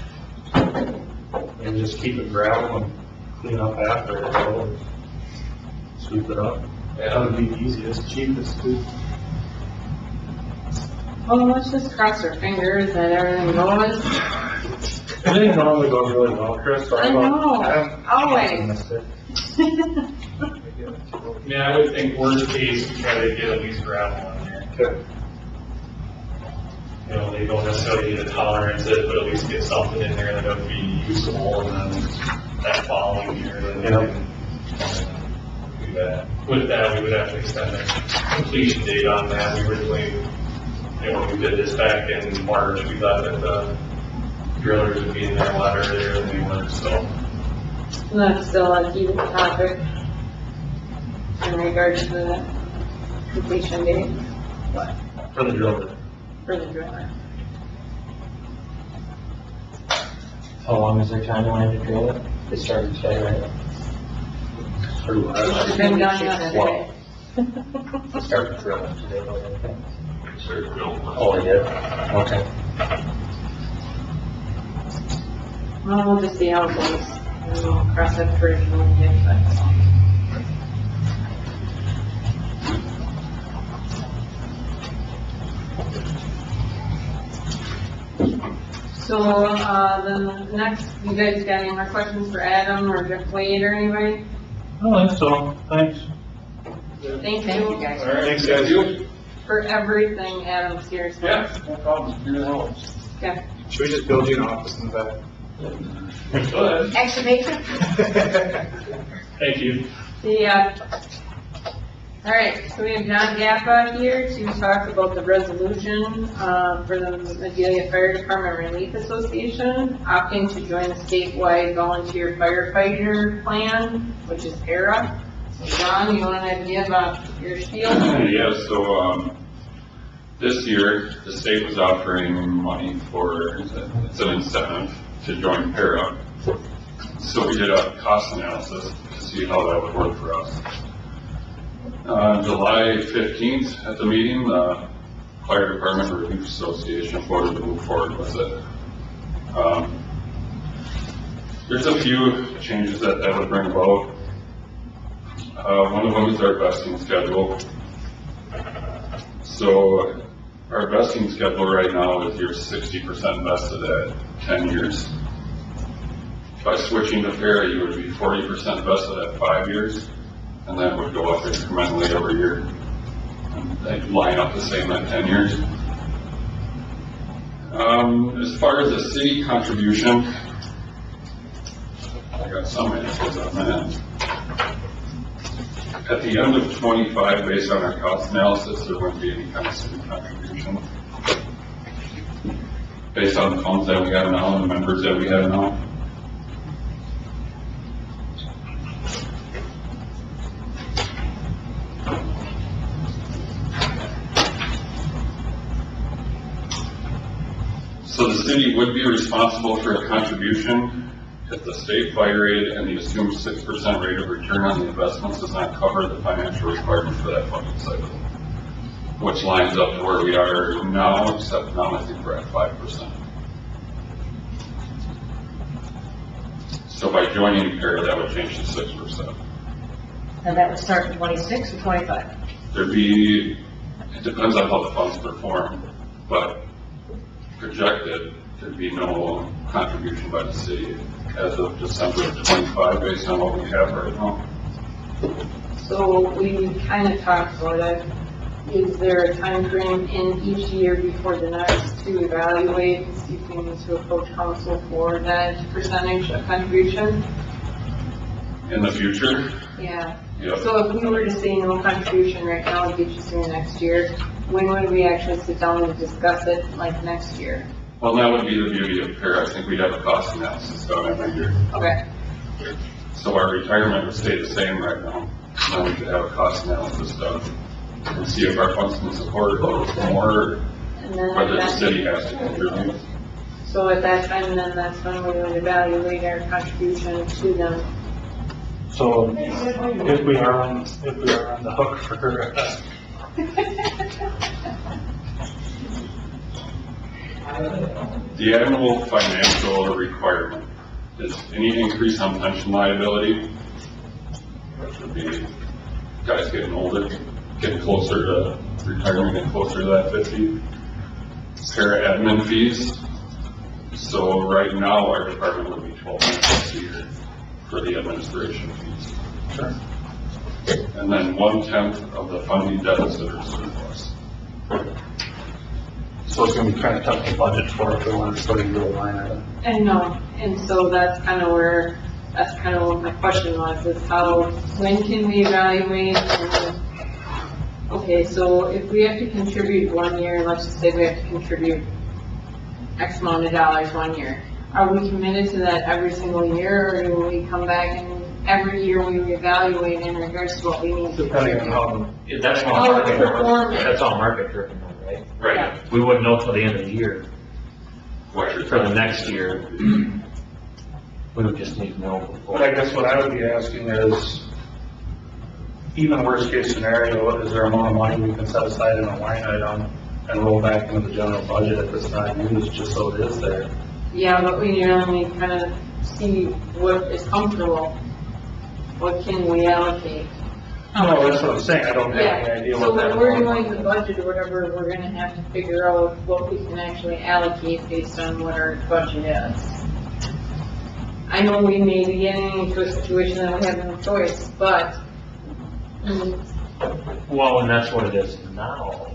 And just keep it gravel and clean up after it, so sweep it up. That would be the easiest, cheapest too. Well, let's just cross our fingers that everything goes. Everything normally goes really well, Chris, so I know, I'm always. optimistic. Yeah, I would think worst case, we try to get at least gravel on there. Okay. You know, they don't necessarily need to tolerance it, but at least get something in there that would be usable, and then that following year, then we can do that. With that, we would have to extend the completion date on that. We originally, you know, when we did this back in March, we thought that the drillers would be in there a lot earlier than they were, so. And that's still a key topic in regards to the completion date For the driller. for the driller. How long is their timeline to drill it? They started today, right? Pretty well. It's been done yesterday. They started drilling today, I think. Start building. Oh, they did? Okay. Well, we'll just see how it goes. And we'll cross that bridge when we get to that. So, then next, you guys got any more questions for Adam or Jeff Wade or anybody? I don't think so, thanks. Thank Thank you, you guys. All right, Thanks, guys. for everything, Adam, seriously. Yeah, no problem. You're home. Okay. Should we just build you an office in the back? Go ahead. Extra bacon? Thank you. See ya. All right, so we have John Gappa here to talk about the resolution, for the Adelia Fire Department Relief Association, opting to join the statewide volunteer firefighter plan, which is PARA. So John, you want to give your spiel? Yeah, so, this year, the state was offering money for, it's an incentive to join PARA. So we did a cost analysis to see how that would work for us. July 15th at the meeting, the Fire Department or Youth Association voted to move forward with it. There's a few changes that would bring about. One of them is our vesting schedule. So our vesting schedule right now is you're 60% vested at 10 years. By switching to FARA, you would be 40% vested at 5 years, and that would go up incrementally every year. And they'd line up the same at 10 years. As far as the city contribution, I got some answers on that. At the end of 25, based on our cost analysis, there wouldn't be any kind of city contribution. Based on the funds that we have now and the members that we have now. So the city would be responsible for a contribution if the state fire rate and the assumed 6% rate of return on the investments does not cover the financial requirements for that funding cycle, which lines up to where we are now, except now I think we're at 5%. So by joining PARA, that would change to 6%. And that would start in 26 or 25? It depends on how the funds perform, but projected, there'd be no contribution by the city as of December of 25 based on what we have right now. So we kind of talked about it. Is there a time frame in each year before the next to evaluate, see if we need to approach council for that percentage of contribution? In the future, Yeah. Yep. So if we were to say no contribution right now, get you through next year, when would we actually sit down and discuss it, like next year? well, that would be the beauty of PARA. I think we'd have a cost analysis done every year. Okay. So our retirement would stay the same right now. Then we could have a cost analysis done and see if our funds can support it more, And then whether the that- city has to contribute. So at that time, then that's when we would evaluate our contribution to them. So if we are on the hook for The annual financial requirement is any increase on pension liability, which would be guys getting older, getting closer to retirement, getting closer to that 50. Para admin fees. So right now, our department would be $1,200 a year for the administration fees. Sure. And then 1/10 of the funding deficit or surplus. So it's gonna be kind of tough to budget for if we want to put into a line item. I know, and so that's kind of what my question was, is when can we evaluate? Okay, so if we have to contribute 1 year, let's just say we have to contribute X amount of dollars 1 year, are we committed to that every single year, or do we come back and every year we reevaluate in regards to what we need to Depending contribute? on how, That's all How market it's driven. performing. That's all market driven, right? Right. We wouldn't know till the end of the year. What you're For the next year, we would just need to know before. but I guess what I would be asking is, even worst case scenario, is there a amount of money we can set aside in a line item and roll back into the general budget if it's not used, just so it is there? Yeah, but we only kind of see what is comfortable. What can we allocate? No, that's what I'm saying, I don't have any Yeah, idea so what that. when we're amount doing is. the budget or whatever, we're gonna have to figure out what we can actually allocate based on what our budget is. I know we may be getting into a situation that we have no choice, but, Well, and that's what it is now,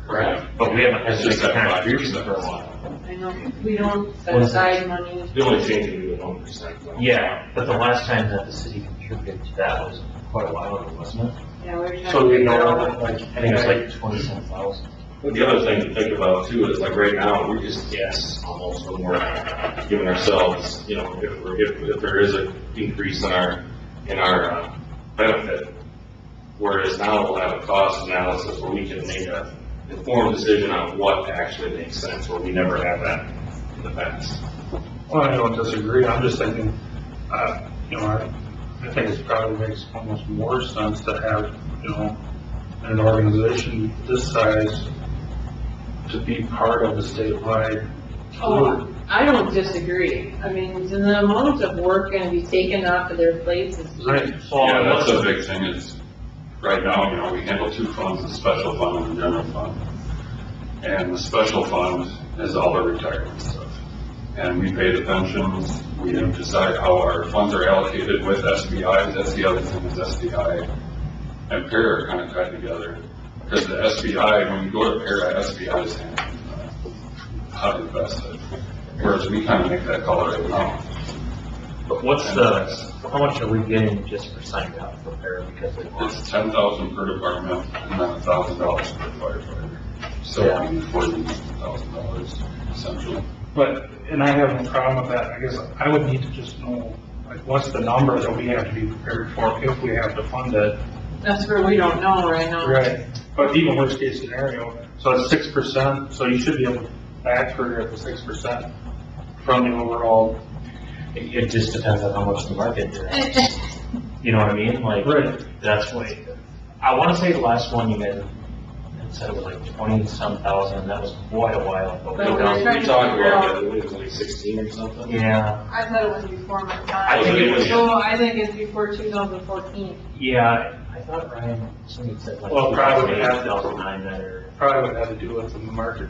Correct. but we haven't had It's to just make a at contribution 5%. for a while. I know, we don't set What is it? aside money. The only change would be the 1%. though. Yeah, but the last time that the city contributed to that was quite a while ago, wasn't it? Yeah, we're trying So to we figure know, out. like, I think it was like 27,000. But the other thing to think about too is like right now, we just guess almost when we're giving ourselves, if there is an increase in our benefit. Whereas now we'll have a cost analysis where we can make an informed decision on what actually makes sense, where we never have that in the past. well, I don't disagree, I'm just thinking, I think it probably makes almost more sense to have, an organization this size to be part of the statewide. Oh, I don't disagree. I mean, the amount of work gonna be taken off of their plates is Right. Yeah, that's a big thing is, right now, you know, we handle two funds, the special fund and the general fund. And the special fund is all the retirement stuff. And we pay the pensions, we decide how our funds are allocated with SBI, that's the other thing, is SBI and PARA are kind of tied together. Because the SBI, when you go to PARA, SBI is handling how to invest it. Whereas we kind of make that call right now. But what's how much are we getting just for signing up for Para because they want? It's $10,000 per department and then $1,000 per firefighter. So Yeah. $40,000 essentially. But, and I have no problem with that, I guess I would need to just know, like, what's the number that we have to be prepared for if we have to fund it. that's where we don't know right now. Right. But even worst case scenario, so it's 6%, so you should be able to back for it at 6% from the overall. It just depends on how much the market is. You know what I mean? Like, Right. that's what, I want to say the last one you had said it was like 20-some thousand, and that was quite a while ago. But we're trying to figure out, it was like 16 or something. Yeah, I thought it was before my time. I think it was- So I think it's before 2014. yeah, I thought Ryan, somebody said like. Well, probably 2009 or. Probably would have to do with the market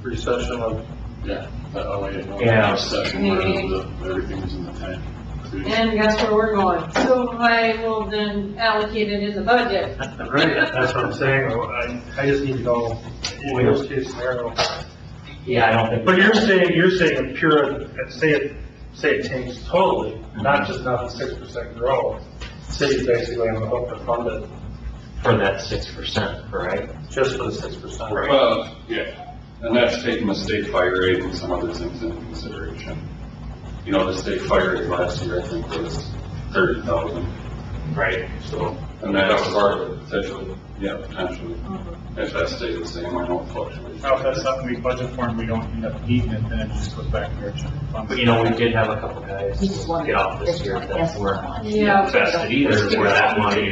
recession of, Yeah, that way, Yeah. session where everything was in the tank. And guess where we're going? So I will then allocate it in the budget. right, that's what I'm saying, I just need to know, worst case scenario. Yeah, I don't think. But you're saying a pure, say it tanks totally, not just not the 6% growth. City's basically on the hook to fund it, For that 6%, right? just for the 6%. Well, yeah, and that's taking the state fire rate and some other things into consideration. You know, the state fire rate last year, I think, was 30,000. Right. So, and that's part of it, potentially, yeah, potentially. If that stays the same, I don't fluctuate. Now, if that's something we budget for and we don't end up needing it, then it just goes back to our general fund. But you know, we did have a couple guys He's one get off this year that weren't Yeah. invested either, where that money,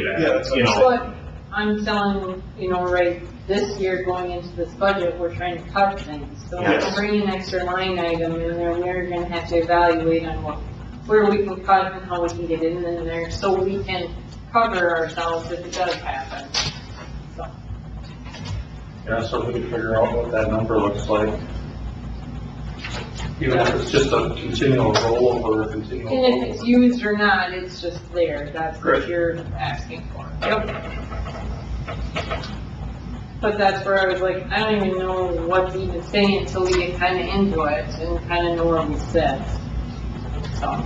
you know. But I'm telling, you know, right, this year going into this budget, we're trying to cut things. So Yes. we'll bring an extra line item and then we're gonna have to evaluate on where we can cut and how we can get in there so we can cover ourselves if it does happen. So, Yeah, so we can figure out what that number looks like. Even if it's just a continual rollover, a continual. and if it's used or not, it's just there. That's what Right. you're asking for. Yep. But that's where I was like, I don't even know what to even say until we get kind of into it and kind of know where we sit. So,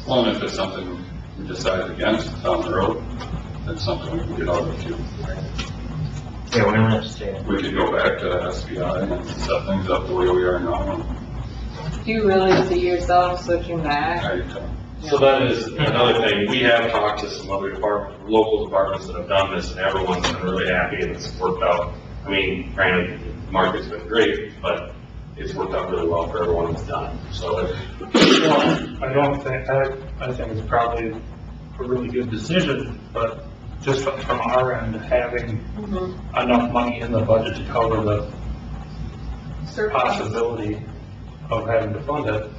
Well, and if it's something we decide against down the road, that's something we can get out of too. Yeah, we don't understand. We could go back to SBI and set things up the way we are now. do you really see yourself switching back? So that is another thing, we have talked to some other local departments that have done this, and everyone's been really happy and it's worked out. I mean, granted, the market's been great, but it's worked out really well for everyone that's done, so. I don't think, I think it's probably a really good decision, but just from our end, having enough money in the budget to cover the possibility of having to fund it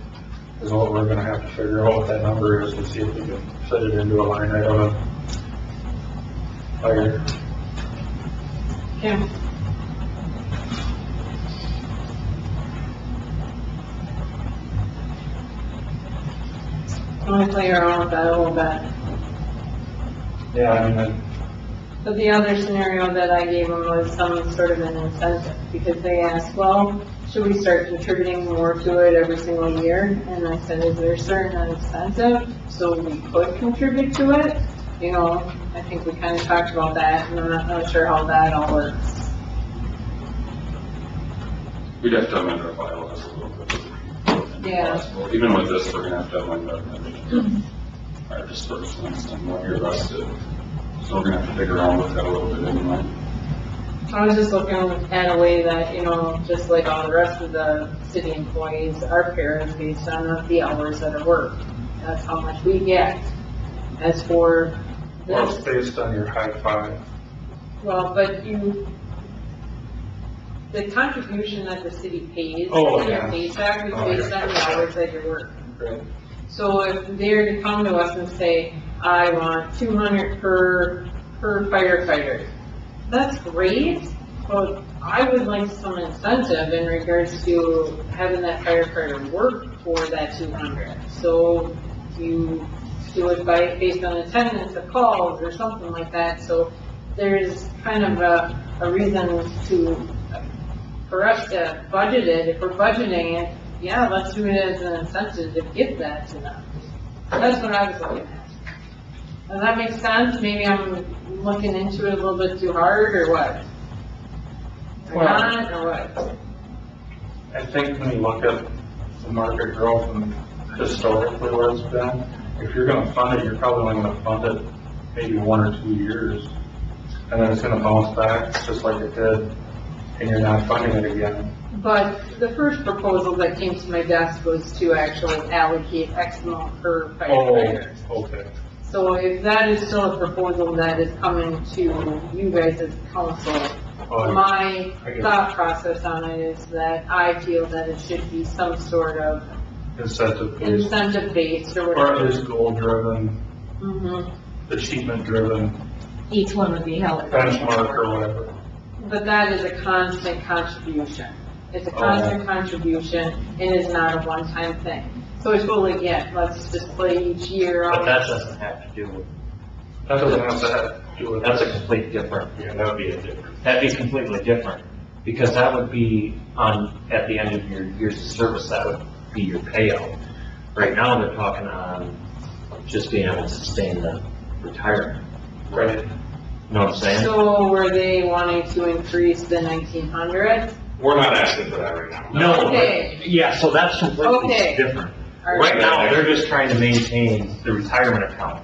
is what we're gonna have to figure out what that number is and see if we can fit it into a line item of fire. Yeah. I'm gonna play around with that a little bit. Yeah, I mean, But the other scenario that I gave them was some sort of an incentive, because they asked, well, should we start contributing more to it every single year? And I said, is there a certain incentive so we could contribute to it? You know, I think we kind of talked about that, and I'm not really sure how that all works. We'd have to amend our bylaws a little bit. Yeah. Even with this, we're gonna have to amend our disbursements and what you're vested. So we're gonna have to dig around with that a little bit anyway. I was just looking at a way that, you know, just like all the rest of the city employees, our pay is based on the hours that are worked. That's how much we get. As for well, it's this, based on your high five. well, but you, the contribution that the city pays, Oh, in your yeah. paycheck, is Oh, based yeah. on the hours that you're working. Right. So if they're to come to us and say, I want 200 per firefighter, that's great, but I would like some incentive in regards to having that firefighter work for that 200. So you do it based on attendance of calls or something like that, so there's kind of a reason for us to budget it. If we're budgeting it, yeah, let's do it as an incentive to give that to them. That's what I was looking at. Does that make sense? Maybe I'm looking into it a little bit too hard, or what? Or Well- not, or what? I think when you look at the market growth and historically where it's been, if you're gonna fund it, you're probably only gonna fund it maybe 1 or 2 years. And then it's gonna bounce back just like it did, and you're not funding it again. But the first proposal that came to my desk was to actually allocate X amount per firefighter. Okay. So if that is still a proposal that is coming to you guys as council, Oh, my I get it. thought process on it is that I feel that it should be some sort of Incentive based, incentive based or or at whatever. least goal driven, Mhm. achievement driven, Each one would be held. benchmark or whatever. But that is a constant contribution. It's a Oh. constant contribution, and it's not a one-time thing. So it's really, again, let's just play each year But on. that doesn't have to do with, That doesn't have to do with. that's a complete different, Yeah, that would be a different. that'd be completely different. Because that would be at the end of your years of service, that would be your payout. Right now, they're talking on just being able to sustain the retirement. Right. You know what I'm saying? So were they wanting to increase the 1,900? We're not asking for that right now. No, Okay. but, yeah, so that's completely Okay. different. All Right now, they're just trying to maintain the retirement account.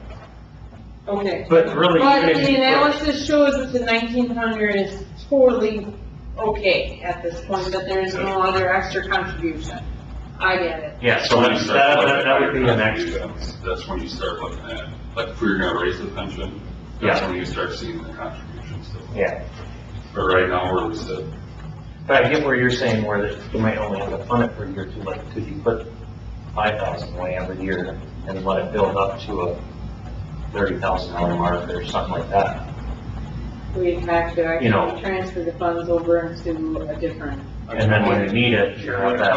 Okay. But really, But even if the you put- analysis shows that the 1,900 is totally okay at this point, that there is no other extra contribution. I get it. yeah, so When you that's, start looking that at would be your an extra. contributions, that's when you start looking at, like, if we were gonna raise the pension, that's Yeah. when you start seeing the contributions. Yeah. But right now, we're just at, But I get where you're saying where that you might only have to fund it for a year or two, like, could you put 5,000 away every year and let it build up to a $30,000 mark or something like that? We'd have to You know. actually transfer the funds over into a different. And then when you need it, you have that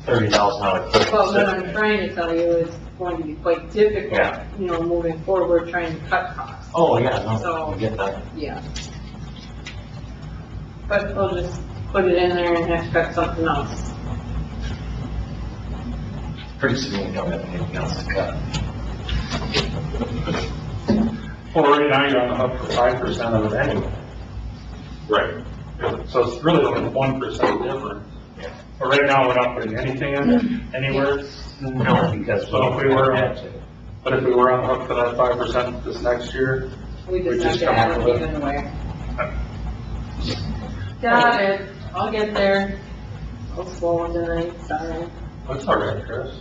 $30,000 cushion. Well, what sitting I'm there. trying to tell you is going to be quite difficult, Yeah. you know, moving forward, trying to cut costs. Oh, yeah, no, So- I get that. Yeah. But we'll just put it in there and have to cut something else. Pretty soon we don't have anything else to cut. Well, right now you're on the hook for 5% of it anyway. Right. So it's really only 1% difference. But right now, we're not putting anything in it, anywhere. No, because So if we were, had to. but if we were on the hook for that 5% this next year, We We just have just to come add up it with it. even away. Got it. I'll get there. I'll slow tonight, sorry. that's all right, Chris.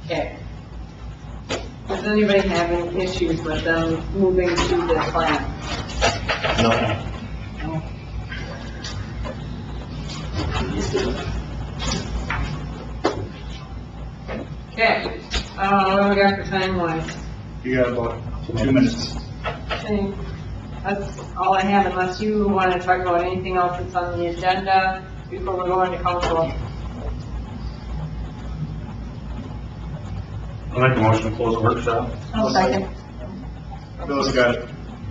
Okay. Does anybody have any issues with them moving to the plan? No. Okay, what do we got for time wise? You got about 2 minutes. I think that's all I have unless you want to talk about anything else that's on the agenda before we go into council. I'll make a motion to close the workshop. I'll second. Bill's got it.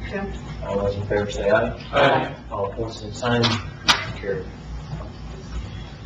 Jim? All those in favor say aye. Aye. All opposed, same sign. Carried.